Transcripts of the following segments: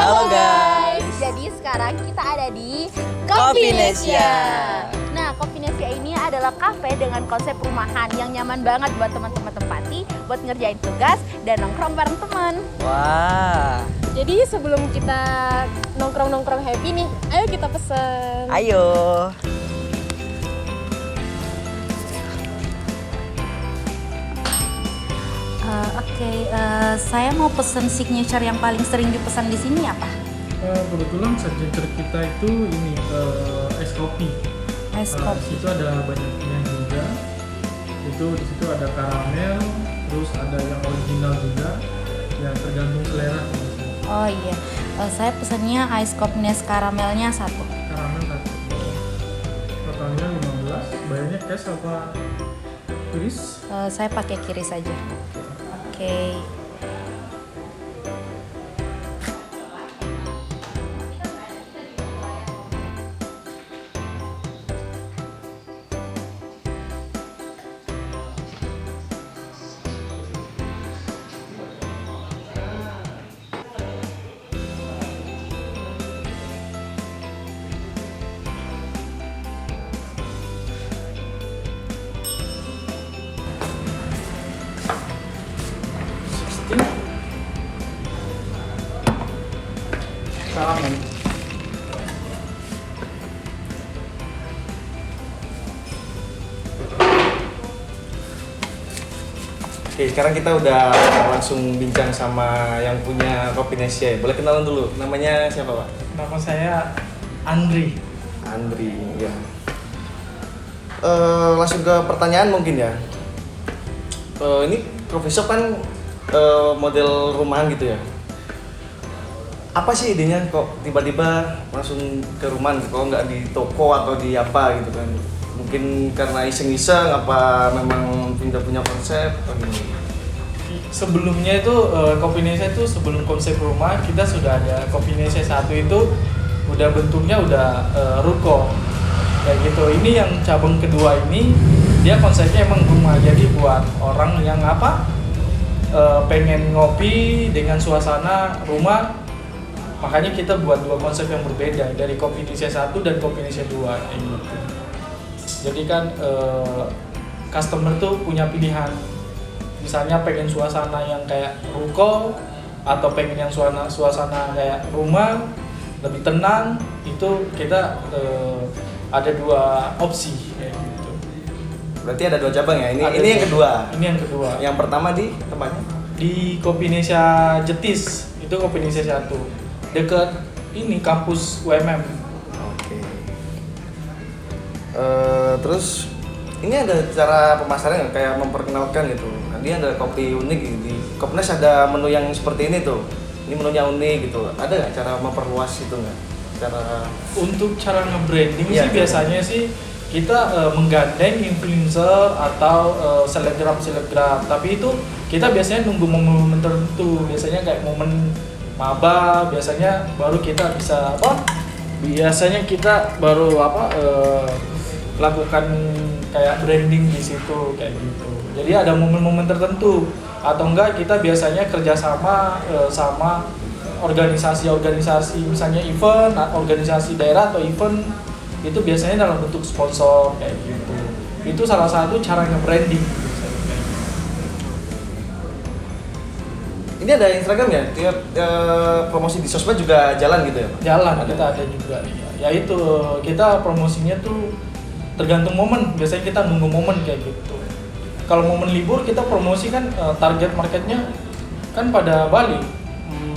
Halo guys. Jadi sekarang kita ada di Kopinesia. Nah, Kopinesia ini adalah kafe dengan konsep rumahan yang nyaman banget buat teman-teman tempati, buat ngerjain tugas dan nongkrong bareng teman. Wah. Jadi sebelum kita nongkrong-nongkrong happy nih, ayo kita pesen. Ayo. Saya mau pesen signature yang paling sering dipesan di sini apa? Kebetulan signature kita itu ini es kopi. Es Di kopi. situ ada banyak pilihan juga. Itu di situ ada karamel, terus ada yang original juga. Ya tergantung selera. Oh iya, saya pesennya ice coffee karamelnya satu. Karamel satu. Totalnya 15. Bayarnya cash apa turis? Saya pakai kiri saja. Oke. Karamel. Oke, sekarang kita udah langsung bincang sama yang punya Kopinesia. Boleh kenalan dulu, namanya siapa Pak? Nama saya Andri. Andri, ya. Langsung ke pertanyaan mungkin ya. Ini coffee shop kan model rumahan gitu ya. Apa sih idenya kok tiba-tiba langsung ke rumahan, kok nggak di toko atau di apa gitu kan? Mungkin karena iseng-iseng apa memang tidak punya konsep atau gimana? Sebelumnya itu Kopinesia itu sebelum konsep rumah kita sudah ada Kopinesia 1 itu udah bentuknya udah ruko kayak gitu. Ini yang cabang kedua ini dia konsepnya emang rumah, jadi buat orang yang pengen ngopi dengan suasana rumah, makanya kita buat dua konsep yang berbeda dari Kopinesia 1 dan Kopinesia 2 kayak gitu. Jadi kan customer tuh punya pilihan. Misalnya pengen suasana yang kayak ruko atau pengen yang suasana kayak rumah lebih tenang, itu kita ada dua opsi kayak gitu. Berarti ada dua cabang ya? Ada Ini yang dua. kedua. Ini yang kedua. Yang pertama di tempatnya? Di Kopinesia Jetis, itu Kopinesia 1. Dekat ini kampus UMM. Oke. Terus ini ada cara pemasaran nggak? Kayak memperkenalkan gitu. Nanti ada kopi unik gitu. Di Kopinesia ada menu yang seperti ini tuh. Ini menunya unik gitu. Ada nggak cara memperluas itu nggak? Untuk cara nge-branding Iya, sih biasanya sih kita menggandeng influencer atau selebgram. Tapi itu kita biasanya nunggu momen-momen tertentu. Biasanya kayak momen maba, biasanya baru kita bisa Biasanya kita baru lakukan kayak branding di situ kayak gitu. Jadi ada momen-momen tertentu atau enggak kita biasanya kerjasama sama organisasi-organisasi, misalnya event, organisasi daerah atau event itu biasanya dalam bentuk sponsor kayak gitu. Itu salah satu cara nge-branding. Ini ada Instagram ya? Tiap promosi di sosmed juga jalan gitu ya Pak? Jalan kita ada juga ya. Yaitu kita promosinya tuh tergantung momen. Biasanya kita nunggu momen kayak gitu. Kalau momen libur kita promosi kan target marketnya kan pada Bali.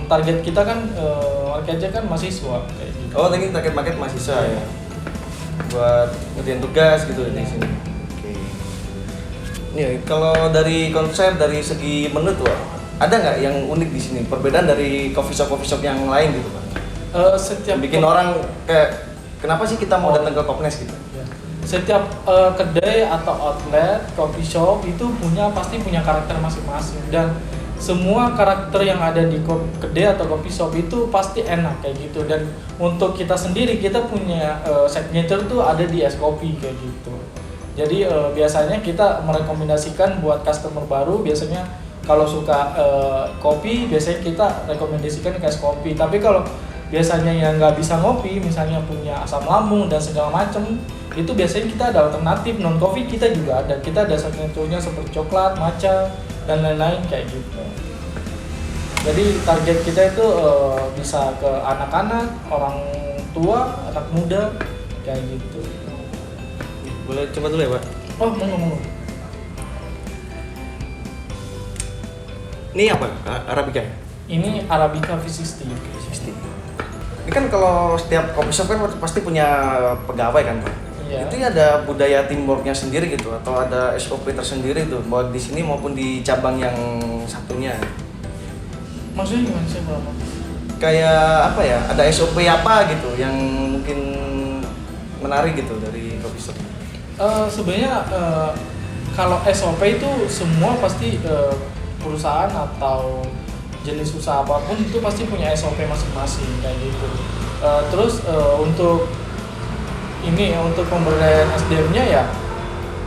Target kita kan marketnya kan mahasiswa kayak gitu. Oh, ini target market mahasiswa ya? Buat ngerjain tugas gitu di sini. Oke. Nih, kalau dari konsep, dari segi menu tuh ada nggak yang unik di sini? Perbedaan dari coffee shop yang lain gitu Pak? Setiap Bikin orang kayak kenapa sih kita mau datang ke Kopnes gitu? Ya. Setiap kedai atau outlet, coffee shop itu pasti punya karakter masing-masing, dan semua karakter yang ada di kedai atau coffee shop itu pasti enak kayak gitu. Dan untuk kita sendiri kita punya signature tuh ada di es kopi kayak gitu. Jadi biasanya kita merekomendasikan buat customer baru, biasanya kalau suka kopi biasanya kita rekomendasikan ke es kopi. Tapi kalau biasanya yang nggak bisa ngopi, misalnya punya asam lambung dan segala macam, itu biasanya kita ada alternatif non kopi, kita juga ada. Kita ada signaturenya seperti coklat, matcha dan lain-lain kayak gitu. Jadi target kita itu bisa ke anak-anak, orang tua, anak muda kayak gitu. Boleh coba dulu ya, Pak? Oh, ngomong. Ini apa? Arabica? Ini Arabica V60. Ini kan kalau setiap coffee shop kan pasti punya pegawai kan, Pak? Iya. Itu ada budaya teamworknya sendiri gitu atau ada SOP tersendiri tuh buat di sini maupun di cabang yang satunya. Maksudnya gimana sih kalau Kayak apa ya? Ada SOP apa gitu yang mungkin menarik gitu dari coffee shop? Sebenarnya kalau SOP itu semua pasti perusahaan atau jenis usaha apapun itu pasti punya SOP masing-masing kayak gitu. Terus untuk pemberdayaan SDM-nya ya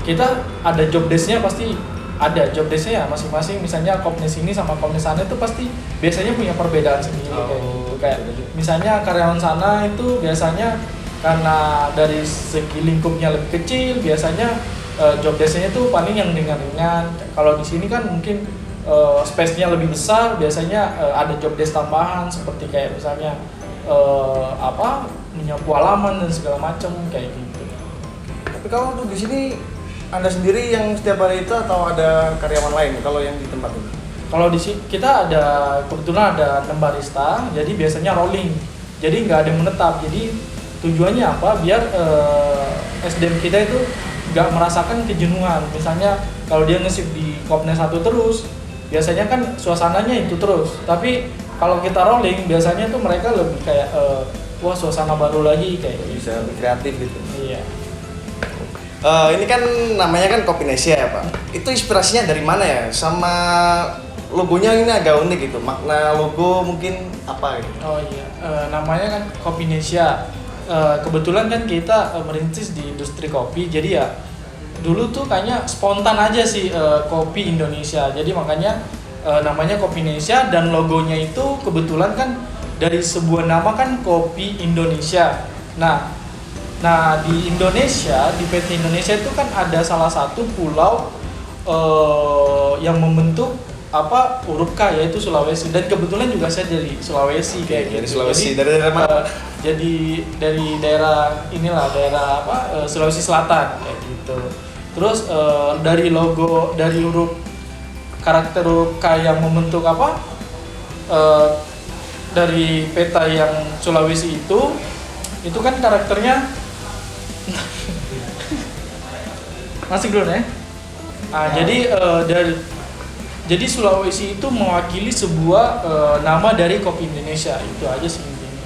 kita ada job desk-nya, pasti ada job desk-nya ya masing-masing. Misalnya Kopnes ini sama Kopnes sana itu pasti biasanya punya perbedaan sendiri kayak gitu. Kayak misalnya karyawan sana itu biasanya karena dari segi lingkupnya lebih kecil, biasanya job desk-nya itu paling yang ringan-ringan. Kalau di sini kan mungkin space-nya lebih besar, biasanya ada job desk tambahan seperti kayak misalnya menyapu halaman dan segala macam kayak gitu. Tapi kalau untuk di sini Anda sendiri yang setiap hari itu atau ada karyawan lain kalau yang di tempat ini? Kalau di sini kita kebetulan ada 6 barista, jadi biasanya rolling. Jadi nggak ada yang menetap. Jadi tujuannya apa? Biar SDM kita itu nggak merasakan kejenuhan. Misalnya kalau dia nge-shift di Kopnes 1 terus, biasanya kan suasananya itu terus. Tapi kalau kita rolling, biasanya tuh mereka lebih kayak wah suasana baru lagi kayak gitu. Bisa lebih kreatif gitu. Iya. Ini kan namanya kan Kopinesia ya, Pak. Itu inspirasinya dari mana ya? Sama logonya ini agak unik gitu. Makna logo mungkin apa gitu? Oh iya, namanya kan Kopinesia. Kebetulan kan kita merintis di industri kopi, jadi ya dulu tuh kayaknya spontan aja sih kopi Indonesia. Jadi makanya namanya Kopinesia dan logonya itu kebetulan kan dari sebuah nama kan Kopi Indonesia. Nah di Indonesia, di PT Indonesia itu kan ada salah satu pulau yang membentuk huruf K, yaitu Sulawesi. Dan kebetulan juga saya dari Sulawesi kayak gitu. Dari Sulawesi, Jadi, dari daerah mana? Jadi dari daerah Sulawesi Selatan kayak gitu. Terus dari logo, dari karakter huruf K yang membentuk dari peta yang Sulawesi itu kan karakternya masih dulu ya. Jadi Sulawesi itu mewakili sebuah nama dari kopi Indonesia, itu aja sih intinya.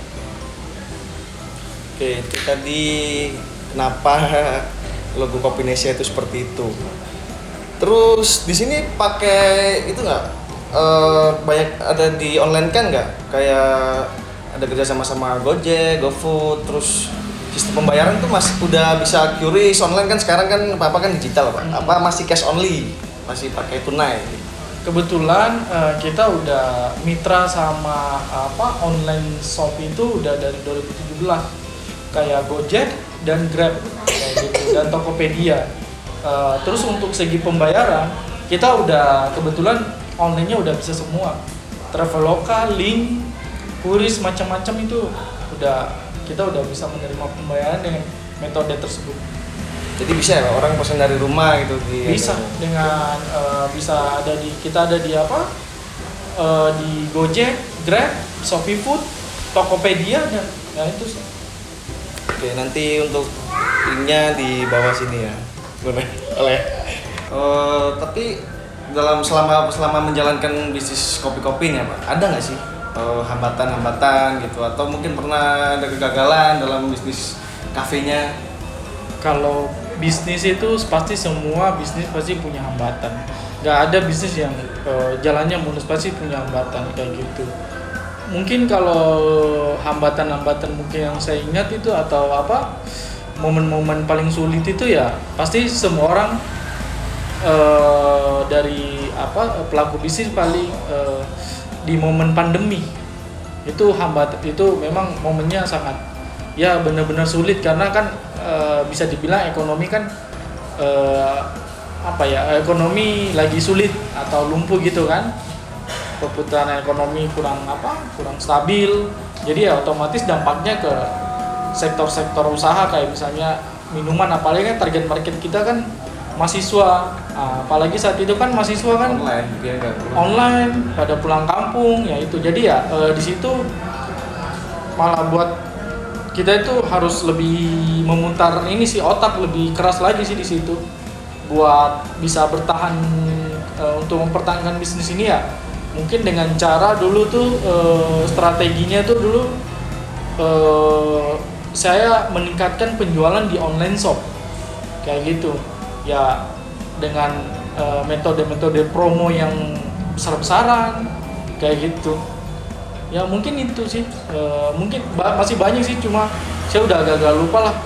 Oke, itu tadi kenapa logo Kopinesia itu seperti itu. Terus di sini pakai itu nggak? Banyak ada di online kan nggak? Kayak ada kerja sama Gojek, GoFood, terus sistem pembayaran tuh udah bisa QRIS online kan sekarang kan apa kan digital, Pak. Apa masih cash only? Masih pakai tunai? Kebetulan kita udah mitra sama online shop itu udah dari 2017 kayak Gojek dan Grab kayak gitu, dan Tokopedia. Terus untuk segi pembayaran kita udah kebetulan online-nya udah bisa semua. Traveloka, Link, QRIS macam-macam itu kita udah bisa menerima pembayaran dengan metode tersebut. Jadi bisa ya orang pesan dari rumah gitu Bisa dengan kita ada di di Gojek, Grab, Shopee Food, Tokopedia dan ya itu sih. Oke, nanti untuk linknya di bawah sini ya. Boleh. Tapi selama menjalankan bisnis kopi-kopi nih, Pak, ada nggak sih hambatan-hambatan gitu atau mungkin pernah ada kegagalan dalam bisnis kafenya? Kalau bisnis itu pasti semua bisnis pasti punya hambatan. Nggak ada bisnis yang jalannya mulus, pasti punya hambatan kayak gitu. Mungkin kalau hambatan-hambatan mungkin yang saya ingat itu atau momen-momen paling sulit itu ya pasti semua orang dari pelaku bisnis paling di momen pandemi itu memang momennya sangat ya benar-benar sulit karena kan bisa dibilang ekonomi kan ekonomi lagi sulit atau lumpuh gitu kan, perputaran ekonomi kurang stabil, jadi ya otomatis dampaknya ke sektor-sektor usaha kayak misalnya minuman, apalagi kan target market kita kan mahasiswa, apalagi saat itu kan mahasiswa kan online pada pulang kampung ya itu, jadi ya di situ malah buat kita itu harus lebih memutar otak lebih keras lagi sih di situ buat bisa bertahan untuk mempertahankan bisnis ini ya mungkin dengan cara dulu tuh strateginya tuh dulu saya meningkatkan penjualan di online shop kayak gitu ya dengan metode-metode promo yang besar-besaran kayak gitu ya mungkin itu sih mungkin masih banyak sih cuma saya udah agak lupa lah.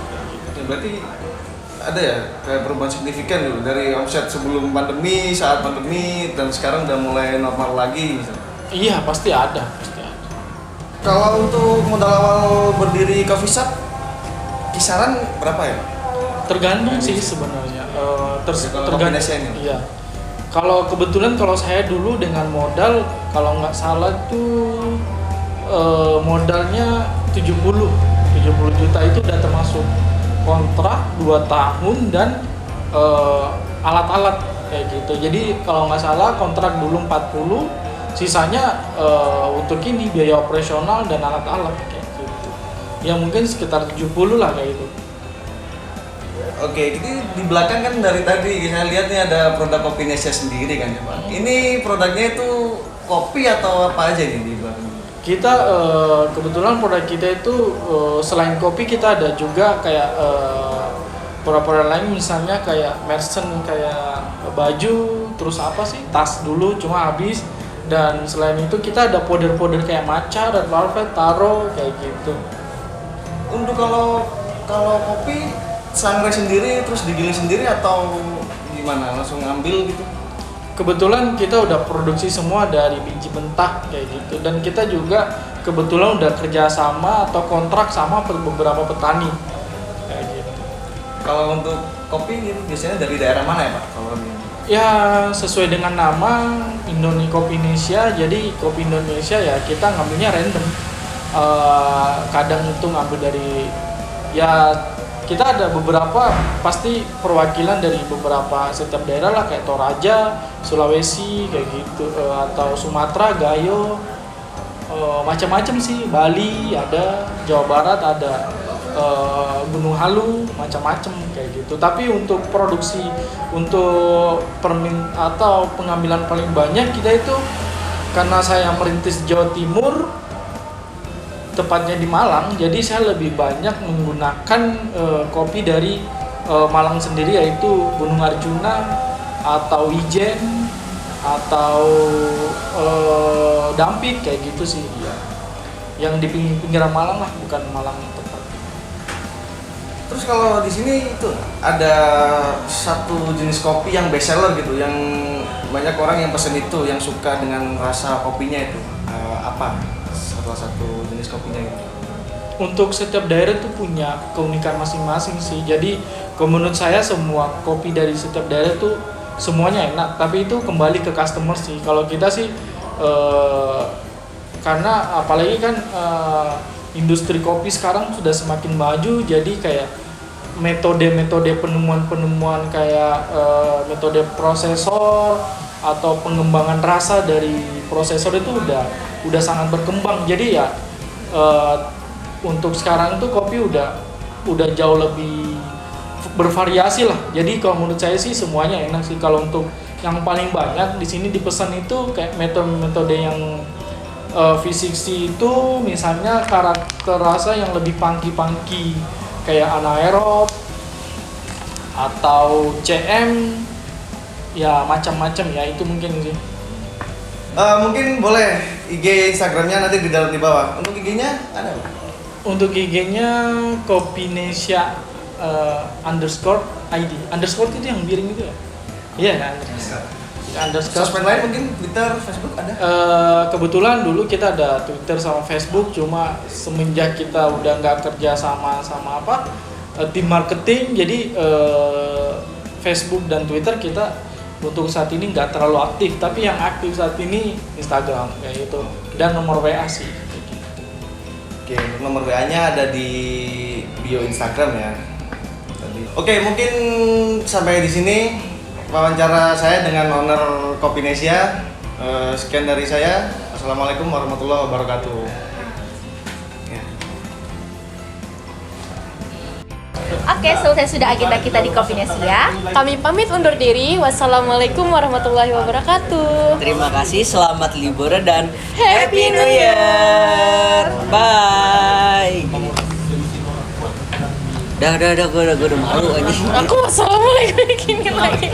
Ya, berarti ada ya kayak perubahan signifikan dulu dari omset sebelum pandemi, saat pandemi dan sekarang udah mulai normal lagi misalnya. Iya pasti ada. Kalau untuk modal awal berdiri coffee shop kisaran berapa ya? Tergantung sih sebenarnya tergantung. Iya. Kalau kebetulan kalau saya dulu dengan modal kalau nggak salah tuh modalnya 70 juta itu udah termasuk kontrak 2 tahun dan alat-alat kayak gitu. Jadi kalau nggak salah kontrak dulu 40, sisanya untuk ini biaya operasional dan alat-alat kayak gitu. Ya mungkin sekitar 70 lah kayak gitu. Oke, jadi di belakang kan dari tadi saya lihat nih ada produk Kopinesia sendiri kan ya Pak. Ini produknya itu kopi atau apa aja nih di belakang? Kita kebetulan produk kita itu selain kopi kita ada juga kayak produk-produk lain misalnya kayak merchant kayak baju, terus tas dulu cuma habis, dan selain itu kita ada powder-powder kayak matcha, red velvet, taro kayak gitu. Untuk kalau kopi sangrai sendiri terus digiling sendiri atau gimana? Langsung ngambil gitu? Kebetulan kita udah produksi semua dari biji mentah kayak gitu, dan kita juga kebetulan udah kerjasama atau kontrak sama beberapa petani kayak gitu. Kalau untuk kopi gitu biasanya dari daerah mana ya Pak? Kalau ya sesuai dengan nama Kopinesia, jadi kopi Indonesia ya kita ngambilnya random. Kadang itu ngambil dari ya kita ada beberapa pasti perwakilan dari beberapa setiap daerah lah kayak Toraja, Sulawesi kayak gitu, atau Sumatera, Gayo, macam-macam sih, Bali ada, Jawa Barat ada, Gunung Halu, macam-macam kayak gitu. Tapi untuk produksi untuk atau pengambilan paling banyak kita itu karena saya merintis Jawa Timur, tepatnya di Malang, jadi saya lebih banyak menggunakan kopi dari Malang sendiri, yaitu Gunung Arjuna atau Ijen atau Dampit kayak gitu sih ya. Yang di pinggiran Malang lah, bukan Malang tepat. terus kalau di sini itu ada satu jenis kopi yang best seller gitu, yang banyak orang yang pesen itu, yang suka dengan rasa kopinya itu apa? Salah satu jenis kopinya gitu. Untuk setiap daerah tuh punya keunikan masing-masing sih. Jadi menurut saya semua kopi dari setiap daerah tuh semuanya enak, tapi itu kembali ke customer sih. Kalau kita sih karena apalagi kan industri kopi sekarang sudah semakin maju, jadi kayak metode-metode penemuan kayak metode prosesor atau pengembangan rasa dari prosesor itu udah sangat berkembang. Jadi ya untuk sekarang itu kopi udah jauh lebih bervariasi lah. Jadi kalau menurut saya sih semuanya enak sih. Kalau untuk yang paling banyak di sini dipesan itu kayak metode yang V60 itu misalnya karakter rasa yang lebih punky kayak anaerob atau CM ya, macam-macam ya, itu mungkin sih. Mungkin boleh IG Instagramnya nanti di dalam di bawah. Untuk IG-nya ada Pak? Untuk IG-nya Kopinesia _ID. Underscore itu yang miring itu ya? Iya kan? underscore. Sosmed lain mungkin Twitter, Facebook ada? Kebetulan dulu kita ada Twitter sama Facebook, cuma semenjak kita udah nggak kerja sama tim marketing, jadi Facebook dan Twitter kita untuk saat ini nggak terlalu aktif, tapi yang aktif saat ini Instagram kayak gitu dan nomor WA sih. Oke, nomor WA-nya ada di bio Instagram ya. Oke, mungkin sampai di sini wawancara saya dengan owner Kopinesia. Sekian dari saya. Assalamualaikum warahmatullahi wabarakatuh. Ya. Oke, selesai sudah agenda kita di Kopinesia. Kami pamit undur diri. Wassalamualaikum warahmatullahi wabarakatuh. Terima kasih, selamat libur dan Happy New Year. Bye. Dah, gue udah malu aja. Aku wassalamualaikum gini lagi.